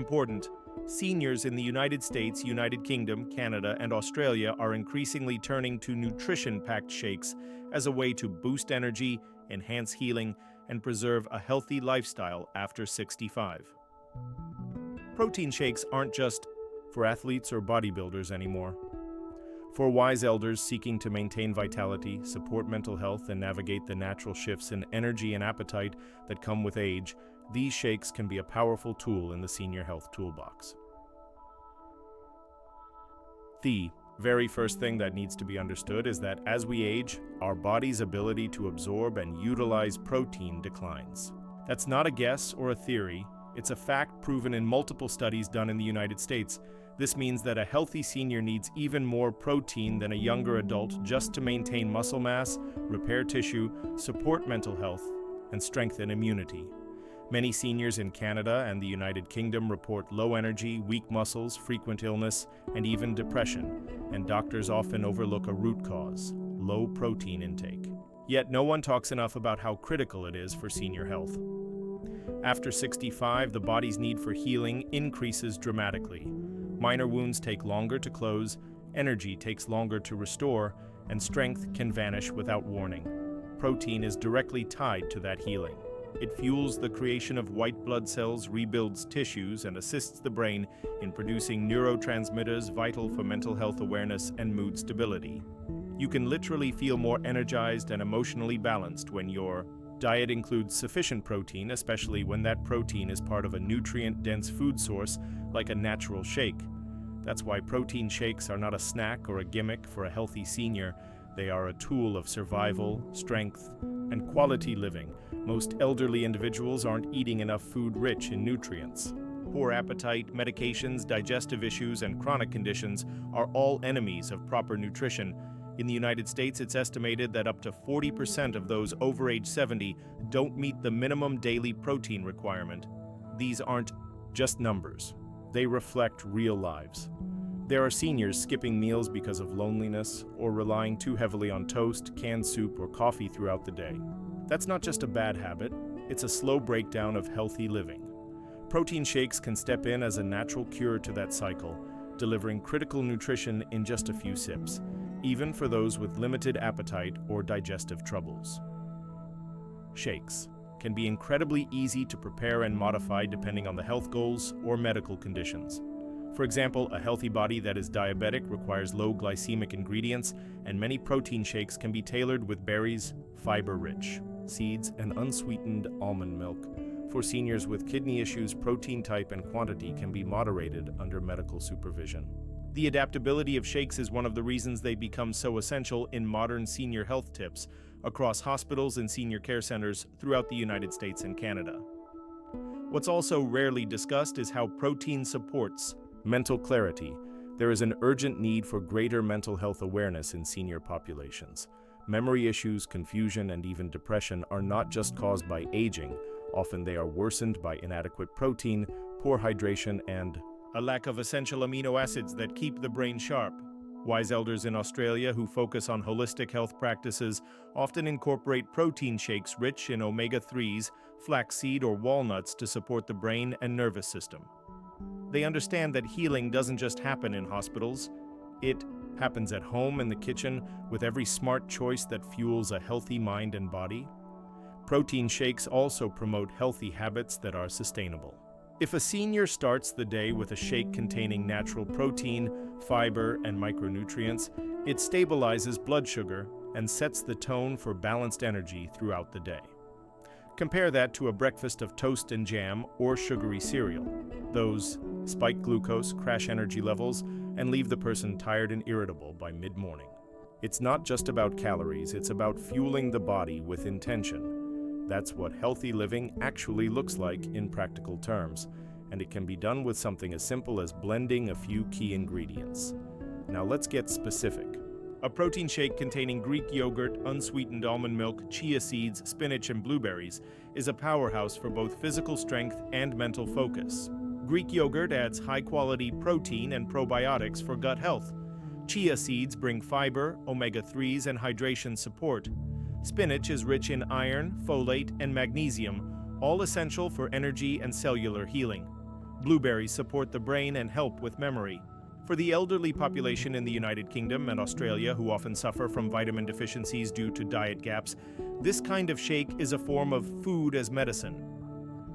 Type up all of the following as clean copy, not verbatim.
important, seniors in the United States, United Kingdom, Canada, and Australia are increasingly turning to nutrition-packed shakes as a way to boost energy, enhance healing, and preserve a healthy lifestyle after 65. Protein shakes aren't just for athletes or bodybuilders anymore. For wise elders seeking to maintain vitality, support mental health, and navigate the natural shifts in energy and appetite that come with age, these shakes can be a powerful tool in the senior health toolbox. The very first thing that needs to be understood is that as we age, our body's ability to absorb and utilize protein declines. That's not a guess or a theory, it's a fact proven in multiple studies done in the United States. This means that a healthy senior needs even more protein than a younger adult just to maintain muscle mass, repair tissue, support mental health, and strengthen immunity. Many seniors in Canada and the United Kingdom report low energy, weak muscles, frequent illness, and even depression, and doctors often overlook a root cause: low protein intake. Yet no one talks enough about how critical it is for senior health. After 65, the body's need for healing increases dramatically. Minor wounds take longer to close, energy takes longer to restore, and strength can vanish without warning. Protein is directly tied to that healing. It fuels the creation of white blood cells, rebuilds tissues, and assists the brain in producing neurotransmitters vital for mental health awareness and mood stability. You can literally feel more energized and emotionally balanced when your diet includes sufficient protein, especially when that protein is part of a nutrient-dense food source like a natural shake. That's why protein shakes are not a snack or a gimmick for a healthy senior. They are a tool of survival, strength, and quality living. Most elderly individuals aren't eating enough food rich in nutrients. Poor appetite, medications, digestive issues, and chronic conditions are all enemies of proper nutrition. In the United States, it's estimated that up to 40% of those over age 70 don't meet the minimum daily protein requirement. These aren't just numbers. They reflect real lives. There are seniors skipping meals because of loneliness or relying too heavily on toast, canned soup, or coffee throughout the day. That's not just a bad habit, it's a slow breakdown of healthy living. Protein shakes can step in as a natural cure to that cycle, delivering critical nutrition in just a few sips, even for those with limited appetite or digestive troubles. Shakes can be incredibly easy to prepare and modify depending on the health goals or medical conditions. For example, a healthy body that is diabetic requires low glycemic ingredients, and many protein shakes can be tailored with berries, fiber-rich seeds, and unsweetened almond milk. For seniors with kidney issues, protein type and quantity can be moderated under medical supervision. The adaptability of shakes is one of the reasons they become so essential in modern senior health tips across hospitals and senior care centers throughout the United States and Canada. What's also rarely discussed is how protein supports mental clarity. There is an urgent need for greater mental health awareness in senior populations. Memory issues, confusion, and even depression are not just caused by aging. Often they are worsened by inadequate protein, poor hydration, and a lack of essential amino acids that keep the brain sharp. Wise elders in Australia who focus on holistic health practices often incorporate protein shakes rich in omega-3s, flaxseed, or walnuts to support the brain and nervous system. They understand that healing doesn't just happen in hospitals, it happens at home, in the kitchen, with every smart choice that fuels a healthy mind and body. Protein shakes also promote healthy habits that are sustainable. If a senior starts the day with a shake containing natural protein, fiber, and micronutrients, it stabilizes blood sugar and sets the tone for balanced energy throughout the day. Compare that to a breakfast of toast and jam or sugary cereal. Those spike glucose, crash energy levels, and leave the person tired and irritable by mid-morning. It's not just about calories, it's about fueling the body with intention. That's what healthy living actually looks like in practical terms, and it can be done with something as simple as blending a few key ingredients. Now let's get specific. A protein shake containing Greek yogurt, unsweetened almond milk, chia seeds, spinach, and blueberries is a powerhouse for both physical strength and mental focus. Greek yogurt adds high-quality protein and probiotics for gut health. Chia seeds bring fiber, omega-3s, and hydration support. Spinach is rich in iron, folate, and magnesium, all essential for energy and cellular healing. Blueberries support the brain and help with memory. For the elderly population in the United Kingdom and Australia who often suffer from vitamin deficiencies due to diet gaps, this kind of shake is a form of food as medicine.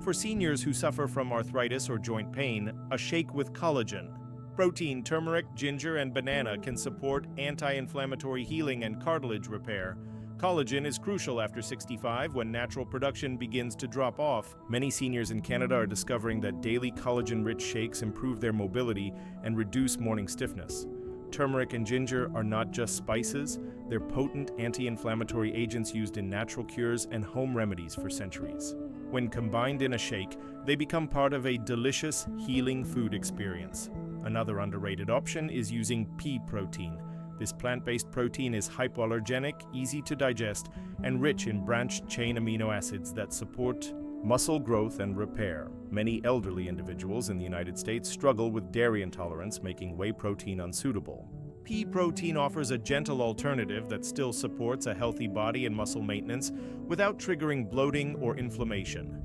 For seniors who suffer from arthritis or joint pain, a shake with collagen. Protein, turmeric, ginger, and banana can support anti-inflammatory healing and cartilage repair. Collagen is crucial after 65 when natural production begins to drop off. Many seniors in Canada are discovering that daily collagen-rich shakes improve their mobility and reduce morning stiffness. Turmeric and ginger are not just spices, they're potent anti-inflammatory agents used in natural cures and home remedies for centuries. When combined in a shake, they become part of a delicious, healing food experience. Another underrated option is using pea protein. This plant-based protein is hypoallergenic, easy to digest, and rich in branched-chain amino acids that support muscle growth and repair. Many elderly individuals in the United States struggle with dairy intolerance, making whey protein unsuitable. Pea protein offers a gentle alternative that still supports a healthy body and muscle maintenance without triggering bloating or inflammation.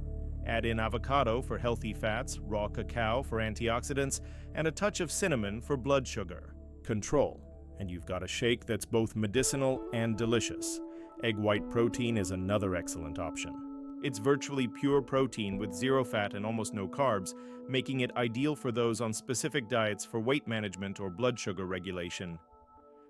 Add in avocado for healthy fats, raw cacao for antioxidants, and a touch of cinnamon for blood sugar. Control. And you've got a shake that's both medicinal and delicious. Egg white protein is another excellent option. It's virtually pure protein with zero fat and almost no carbs, making it ideal for those on specific diets for weight management or blood sugar regulation.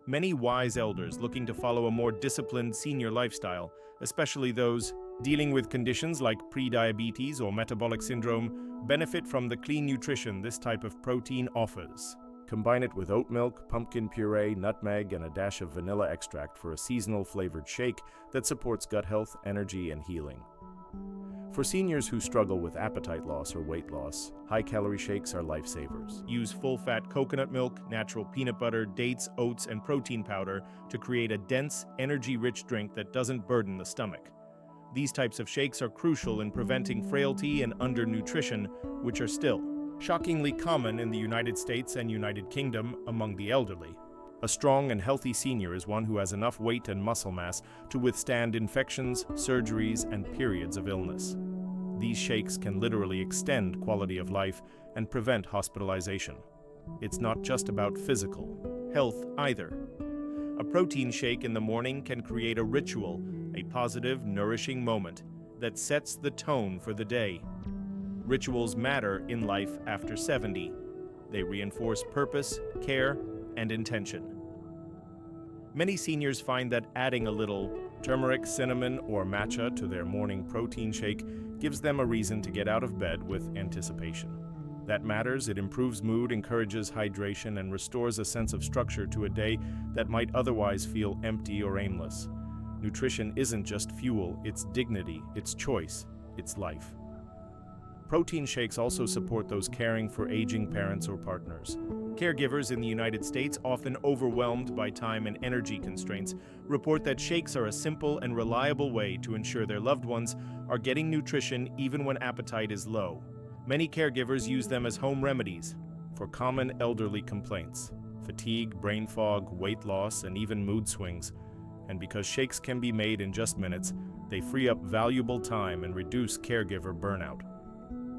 Many wise elders looking to follow a more disciplined senior lifestyle, especially those dealing with conditions like prediabetes or metabolic syndrome, benefit from the clean nutrition this type of protein offers. Combine it with oat milk, pumpkin puree, nutmeg, and a dash of vanilla extract for a seasonal flavored shake that supports gut health, energy, and healing. For seniors who struggle with appetite loss or weight loss, high-calorie shakes are lifesavers. Use full-fat coconut milk, natural peanut butter, dates, oats, and protein powder to create a dense, energy-rich drink that doesn't burden the stomach. These types of shakes are crucial in preventing frailty and undernutrition, which are still shockingly common in the United States and United Kingdom among the elderly. A strong and healthy senior is one who has enough weight and muscle mass to withstand infections, surgeries, and periods of illness. These shakes can literally extend quality of life and prevent hospitalization. It's not just about physical health either. A protein shake in the morning can create a ritual, a positive, nourishing moment that sets the tone for the day. Rituals matter in life after 70. They reinforce purpose, care, and intention. Many seniors find that adding a little turmeric, cinnamon, or matcha to their morning protein shake gives them a reason to get out of bed with anticipation. That matters. It improves mood, encourages hydration, and restores a sense of structure to a day that might otherwise feel empty or aimless. Nutrition isn't just fuel, it's dignity, it's choice, it's life. Protein shakes also support those caring for aging parents or partners. Caregivers in the United States, often overwhelmed by time and energy constraints, report that shakes are a simple and reliable way to ensure their loved ones are getting nutrition even when appetite is low. Many caregivers use them as home remedies for common elderly complaints: fatigue, brain fog, weight loss, and even mood swings. And because shakes can be made in just minutes, they free up valuable time and reduce caregiver burnout.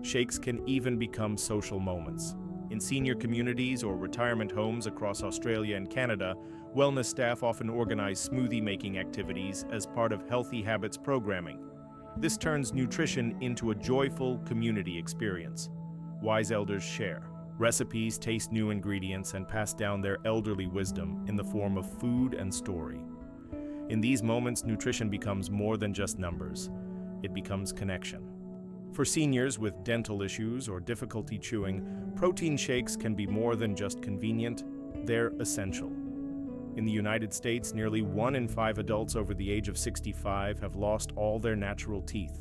Shakes can even become social moments. In senior communities or retirement homes across Australia and Canada, wellness staff often organize smoothie-making activities as part of Healthy Habits programming. This turns nutrition into a joyful community experience. Wise elders share recipes, taste new ingredients, and pass down their elderly wisdom in the form of food and story. In these moments, nutrition becomes more than just numbers. It becomes connection. For seniors with dental issues or difficulty chewing, protein shakes can be more than just convenient, they're essential. In the United States, nearly 1 in 5 adults over the age of 65 have lost all their natural teeth.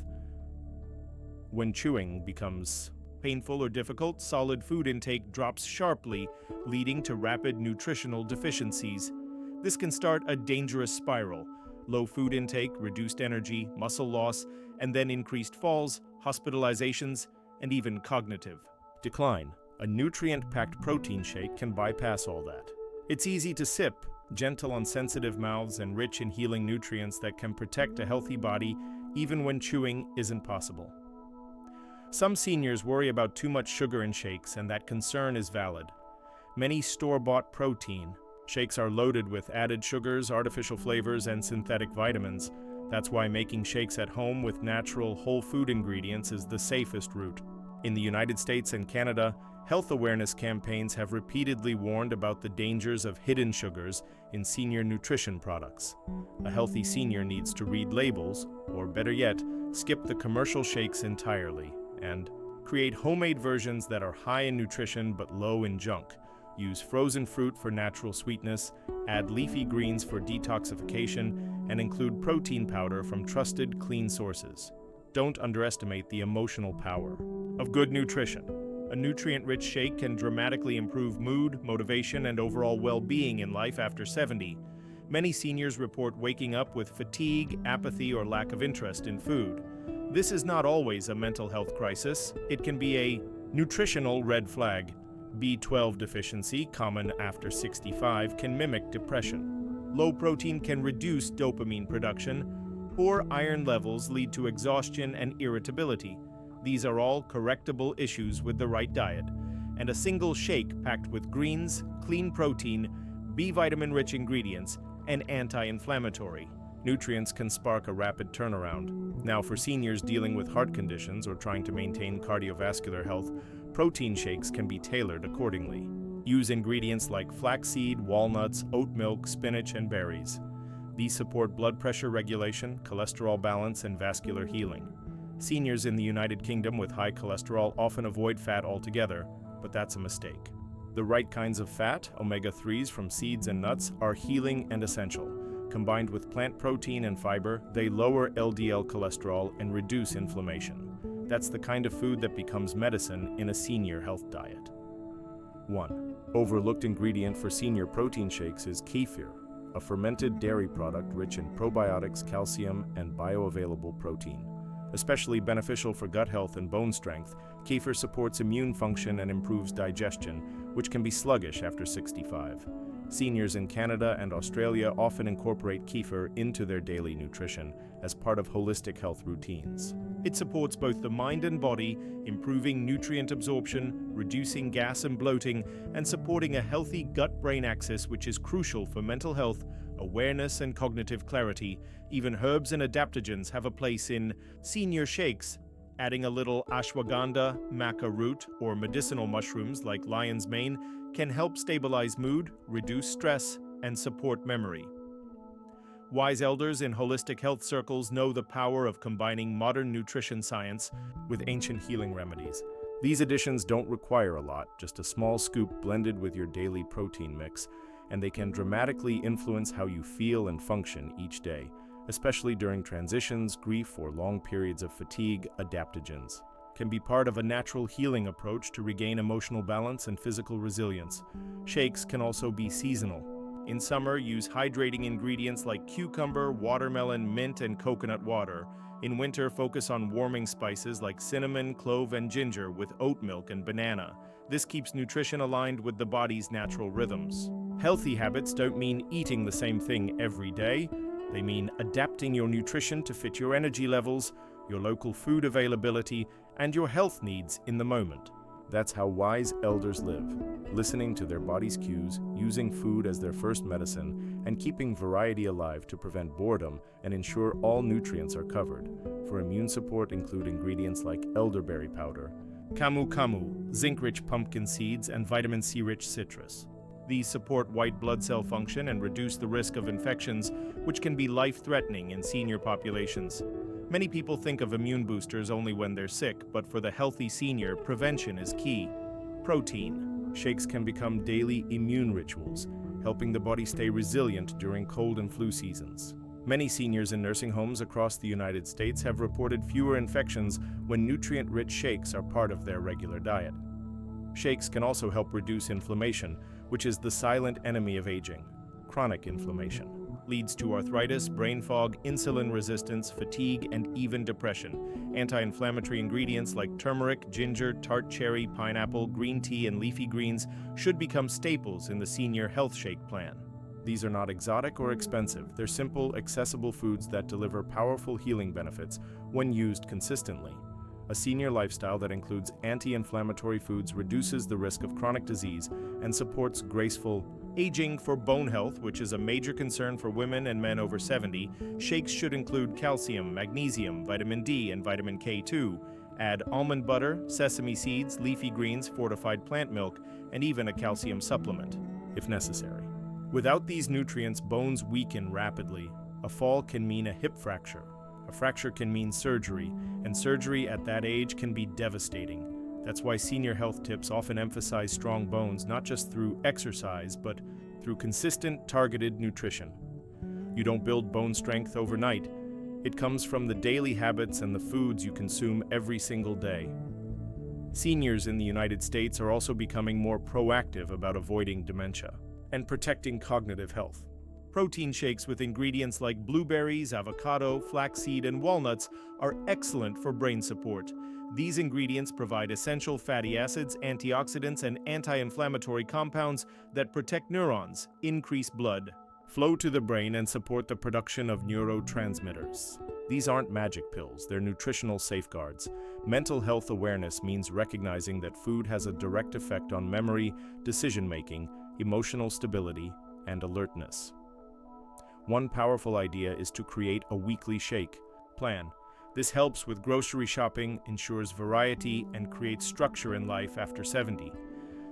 When chewing becomes painful or difficult, solid food intake drops sharply, leading to rapid nutritional deficiencies. This can start a dangerous spiral: low food intake, reduced energy, muscle loss, and then increased falls, hospitalizations, and even cognitive decline. A nutrient-packed protein shake can bypass all that. It's easy to sip, gentle on sensitive mouths, and rich in healing nutrients that can protect a healthy body even when chewing isn't possible. Some seniors worry about too much sugar in shakes, and that concern is valid. Many store-bought protein shakes are loaded with added sugars, artificial flavors, and synthetic vitamins. That's why making shakes at home with natural, whole food ingredients is the safest route. In the United States and Canada, health awareness campaigns have repeatedly warned about the dangers of hidden sugars in senior nutrition products. A healthy senior needs to read labels, or better yet, skip the commercial shakes entirely, and create homemade versions that are high in nutrition but low in junk. Use frozen fruit for natural sweetness, add leafy greens for detoxification, and include protein powder from trusted, clean sources. Don't underestimate the emotional power of good nutrition. A nutrient-rich shake can dramatically improve mood, motivation, and overall well-being in life after 70. Many seniors report waking up with fatigue, apathy, or lack of interest in food. This is not always a mental health crisis. It can be a nutritional red flag. B12 deficiency, common after 65, can mimic depression. Low protein can reduce dopamine production. Poor iron levels lead to exhaustion and irritability. These are all correctable issues with the right diet. And a single shake packed with greens, clean protein, B vitamin-rich ingredients, and anti-inflammatory nutrients can spark a rapid turnaround. Now, for seniors dealing with heart conditions or trying to maintain cardiovascular health, protein shakes can be tailored accordingly. Use ingredients like flaxseed, walnuts, oat milk, spinach, and berries. These support blood pressure regulation, cholesterol balance, and vascular healing. Seniors in the United Kingdom with high cholesterol often avoid fat altogether, but that's a mistake. The right kinds of fat, omega-3s from seeds and nuts, are healing and essential. Combined with plant protein and fiber, they lower LDL cholesterol and reduce inflammation. That's the kind of food that becomes medicine in a senior health diet. 1. Overlooked ingredient for senior protein shakes is kefir, a fermented dairy product rich in probiotics, calcium, and bioavailable protein. Especially beneficial for gut health and bone strength, kefir supports immune function and improves digestion, which can be sluggish after 65. Seniors in Canada and Australia often incorporate kefir into their daily nutrition as part of holistic health routines. It supports both the mind and body, improving nutrient absorption, reducing gas and bloating, and supporting a healthy gut-brain axis, which is crucial for mental health, awareness, and cognitive clarity. Even herbs and adaptogens have a place in senior shakes. Adding a little ashwagandha, maca root, or medicinal mushrooms like lion's mane can help stabilize mood, reduce stress, and support memory. Wise elders in holistic health circles know the power of combining modern nutrition science with ancient healing remedies. These additions don't require a lot, just a small scoop blended with your daily protein mix, and they can dramatically influence how you feel and function each day, especially during transitions, grief, or long periods of fatigue. Adaptogens can be part of a natural healing approach to regain emotional balance and physical resilience. Shakes can also be seasonal. In summer, use hydrating ingredients like cucumber, watermelon, mint, and coconut water. In winter, focus on warming spices like cinnamon, clove, and ginger with oat milk and banana. This keeps nutrition aligned with the body's natural rhythms. Healthy habits don't mean eating the same thing every day. They mean adapting your nutrition to fit your energy levels, your local food availability, and your health needs in the moment. That's how wise elders live, listening to their body's cues, using food as their first medicine, and keeping variety alive to prevent boredom and ensure all nutrients are covered. For immune support, include ingredients like elderberry powder, camu camu, zinc-rich pumpkin seeds, and vitamin C-rich citrus. These support white blood cell function and reduce the risk of infections, which can be life-threatening in senior populations. Many people think of immune boosters only when they're sick, but for the healthy senior, prevention is key. Protein. Shakes can become daily immune rituals, helping the body stay resilient during cold and flu seasons. Many seniors in nursing homes across the United States have reported fewer infections when nutrient-rich shakes are part of their regular diet. Shakes can also help reduce inflammation, which is the silent enemy of aging. Chronic inflammation leads to arthritis, brain fog, insulin resistance, fatigue, and even depression. Anti-inflammatory ingredients like turmeric, ginger, tart cherry, pineapple, green tea, and leafy greens should become staples in the senior health shake plan. These are not exotic or expensive. They're simple, accessible foods that deliver powerful healing benefits when used consistently. A senior lifestyle that includes anti-inflammatory foods reduces the risk of chronic disease and supports graceful aging. For bone health, which is a major concern for women and men over 70, shakes should include calcium, magnesium, vitamin D, and vitamin K2. Add almond butter, sesame seeds, leafy greens, fortified plant milk, and even a calcium supplement, if necessary. Without these nutrients, bones weaken rapidly. A fall can mean a hip fracture. A fracture can mean surgery, and surgery at that age can be devastating. That's why senior health tips often emphasize strong bones, not just through exercise, but through consistent, targeted nutrition. You don't build bone strength overnight. It comes from the daily habits and the foods you consume every single day. Seniors in the United States are also becoming more proactive about avoiding dementia and protecting cognitive health. Protein shakes with ingredients like blueberries, avocado, flaxseed, and walnuts are excellent for brain support. These ingredients provide essential fatty acids, antioxidants, and anti-inflammatory compounds that protect neurons, increase blood flow to the brain, and support the production of neurotransmitters. These aren't magic pills, they're nutritional safeguards. Mental health awareness means recognizing that food has a direct effect on memory, decision-making, emotional stability, and alertness. One powerful idea is to create a weekly shake plan. This helps with grocery shopping, ensures variety, and creates structure in life after 70.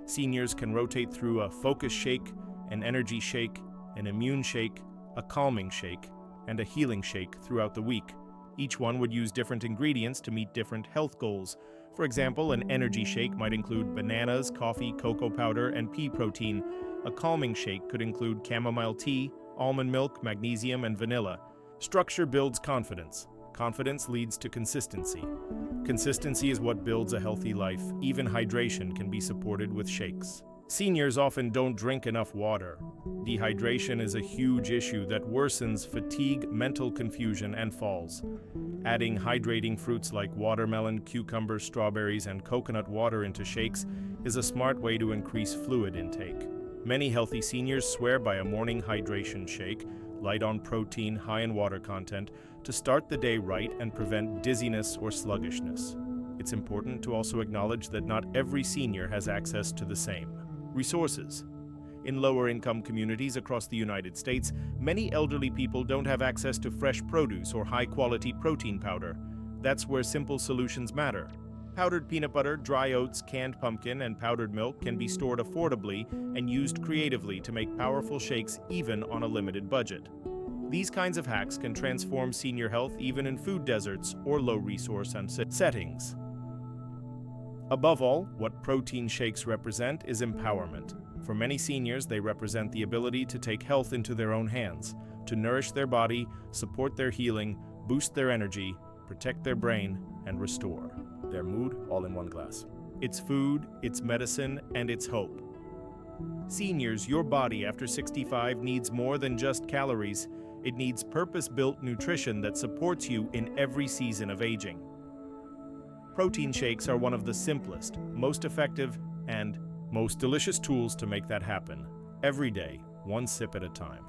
Seniors can rotate through a focus shake, an energy shake, an immune shake, a calming shake, and a healing shake throughout the week. Each one would use different ingredients to meet different health goals. For example, an energy shake might include bananas, coffee, cocoa powder, and pea protein. A calming shake could include chamomile tea, almond milk, magnesium, and vanilla. Structure builds confidence. Confidence leads to consistency. Consistency is what builds a healthy life. Even hydration can be supported with shakes. Seniors often don't drink enough water. Dehydration is a huge issue that worsens fatigue, mental confusion, and falls. Adding hydrating fruits like watermelon, cucumbers, strawberries, and coconut water into shakes is a smart way to increase fluid intake. Many healthy seniors swear by a morning hydration shake, light on protein, high in water content, to start the day right and prevent dizziness or sluggishness. It's important to also acknowledge that not every senior has access to the same resources. In lower-income communities across the United States, many elderly people don't have access to fresh produce or high-quality protein powder. That's where simple solutions matter. Powdered peanut butter, dry oats, canned pumpkin, and powdered milk can be stored affordably and used creatively to make powerful shakes even on a limited budget. These kinds of hacks can transform senior health even in food deserts or low-resource settings. Above all, what protein shakes represent is empowerment. For many seniors, they represent the ability to take health into their own hands, to nourish their body, support their healing, boost their energy, protect their brain, and restore their mood all in one glass. It's food, it's medicine, and it's hope. Seniors, your body after 65 needs more than just calories. It needs purpose-built nutrition that supports you in every season of aging. Protein shakes are one of the simplest, most effective, and most delicious tools to make that happen. Every day, one sip at a time.